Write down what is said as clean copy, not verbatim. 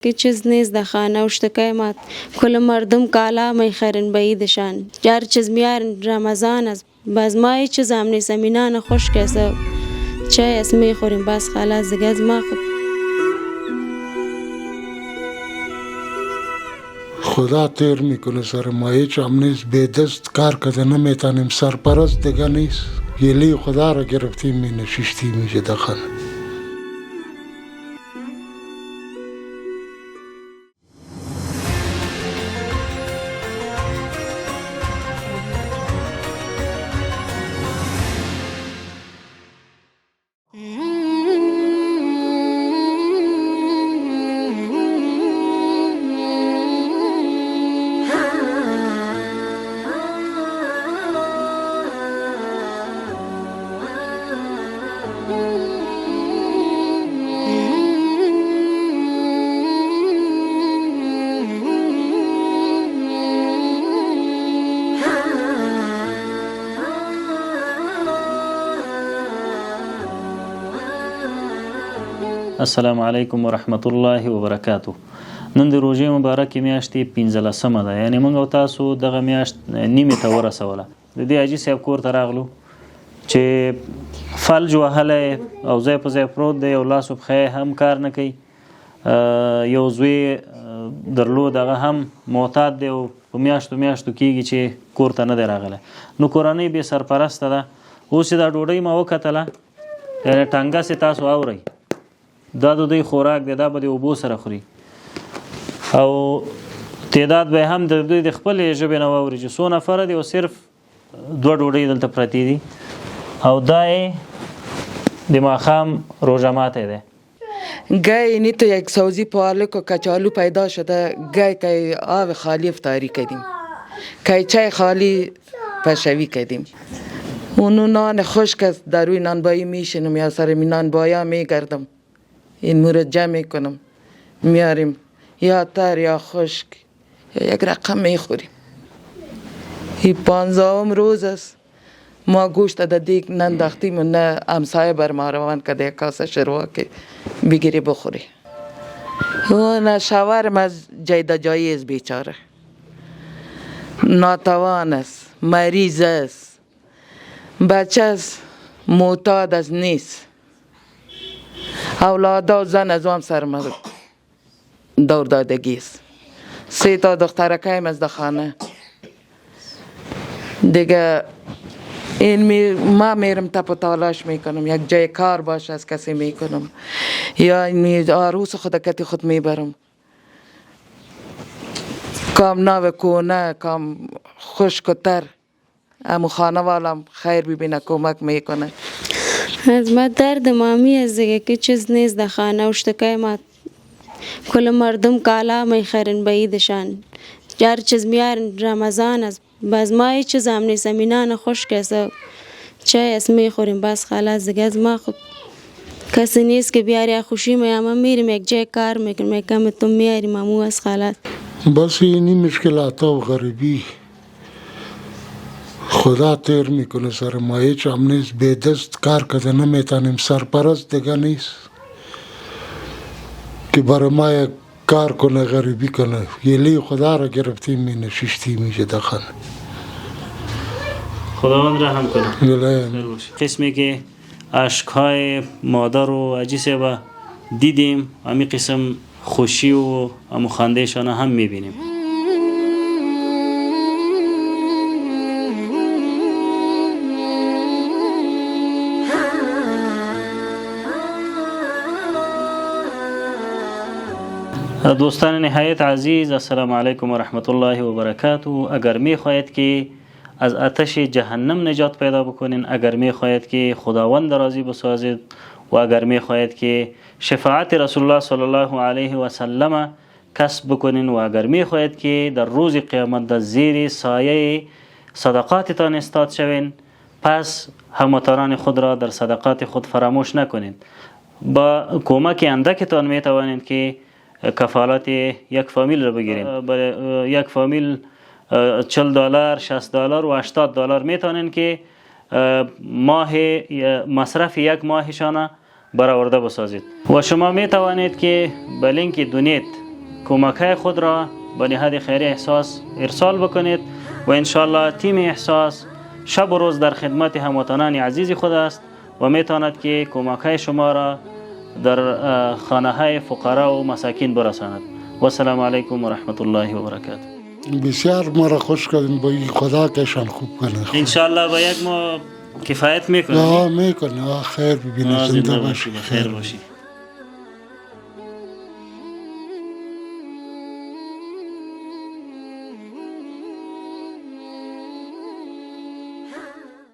که چیز نیست در خانه اشتکای ما کل مردم کالا میخرن بعیدشان هر چیز میارن رمضان است باز ما هیچ چیز هم نیست مینان خشک است چای است میخوریم بس خلاص دیگه از ما خدا تیر میکنه سر ما هیچ هم نیست به دست کار کده نمیتانیم سرپرست دیگه نیست گلی خدا را گرفتیم می نششتیم میشه داخل السلام علیکم ورحمت الله وبرکاتو. نن د روژې مبارکې میاشتې 15مه ده، یعنې موږ او تاسو دغه میاشت نیمې ته ورسوله. د دې حاجي صاحب کور ته راغلو چې فلج وهلی او ځای په ځای پروت دی، یو لاس و پښی هم کار نه کوي، یو زوی درلود هغه هم معتاد دی او په میاشتو کېږي چې کور ته نه دی راغلی. نو کورنۍ بې سرپرسته ده. اوس چې دا ډوډۍ ما وکتله یعنې ټنګسې تاسو اورئ، دا د دوی خوراک دی، دا به د اوبو سره خوري او تعداد به هم د دوی د خپلې ژبې نه واوري چې څو نفره دي او صرف 2 ډوډۍ دلته پرتې دي او دا یې د ماښام روژه ماتی دی. گاهی اینی تو یک سوزی پالک و کچالو پیدا شده، گاهی که آب خالی افطاری کردیم، که چای خالی پشوی کردیم. اونو نان خشک است در روی نانبایی میشنم یا سر نانبایی میگردم، این مورد جمع میکنم میاریم یا تر یا خشک یا یک رقم میخوریم. این 15ام روز است ما گوشت در دیگ ننداختیم و نه همسایه بر ما روان که یک کاسه شروع که بگیری بخوری و نه شوهرم از جایده جایز بیچاره ناتوان است، مریض است، بچه است، معتاد است نیست، اولادا و زن از هم سرم دور دادگی است. 3 تا دخترکایم از خانه دیگه. این ما میرم تپ و تالاش میکنم، یک جای کار باشه از کسی میکنم یا این عروس خود خود میبرم، کام ناو کونه کام خشک و تر امو خانه والم خیر ببینه کمک میکنه. از ما درد مامی است دیگه که چیز نیست در خانه اشتکای ما کل مردم کالا میخرن بعیدشان هر چیز میارن رمضان است باز ما هیچ چیز هم نیست مینان خشک است چای است میخوریم بس خلاص دیگه از ما خب کسی نیست که بیاری خوشی ما میریم یک جای کار میکنیم یک کم تو میاریم امو از خلاص. بس اینی مشکلات و غریبی خدا تیر میکنه سر ما هیچ هم نیست به دست کار کده نمیتانیم سرپرست دیگه نیست که برای ما یک کار کنه غریبی کنه گلی خدا را گرفتیم می نششتیم میشه داخل. خداوند رحم کنه. قسمی که اشکهای مادر و حاجی صاحب دیدیم همین قسم خوشی و همو خندهشان هم میبینیم. دوستان نهایت عزیز، السلام علیکم و رحمت الله و برکاته. اگر می خواهید که از آتش جهنم نجات پیدا بکنین، اگر می خواهید که خداوند راضی بسازید و اگر می خواهید که شفاعت رسول الله صلی الله علیه و سلم کسب بکنین و اگر می خواهید که در روز قیامت در زیر سایه صدقاتتان استاد شوین، پس هموطنان خود را در صدقات خود فراموش نکنید. با کمک اندکتان می توانید که کفالت یک فامیل رو بگیریم. برای یک فامیل $40 $60 و $80 میتونن که ماه مصرف یک ماهشان برآورده بسازید و شما می توانید که به لینک دونیت کمک‌های خود را به نهاد خیری احساس ارسال بکنید و انشالله تیم احساس شب و روز در خدمت هموطنان عزیز خود است و میتواند که کمک‌های شما را در خانه‌های فقرا و مساکین برساند. و السلام علیکم و رحمت الله و برکاته. بسیار مرا خوش کردین، با خدا کشان خوب کنه. انشالله با یک ما کفایت میکنه. میکنه. خیر ببینید، زنده باشی. خیر باشی.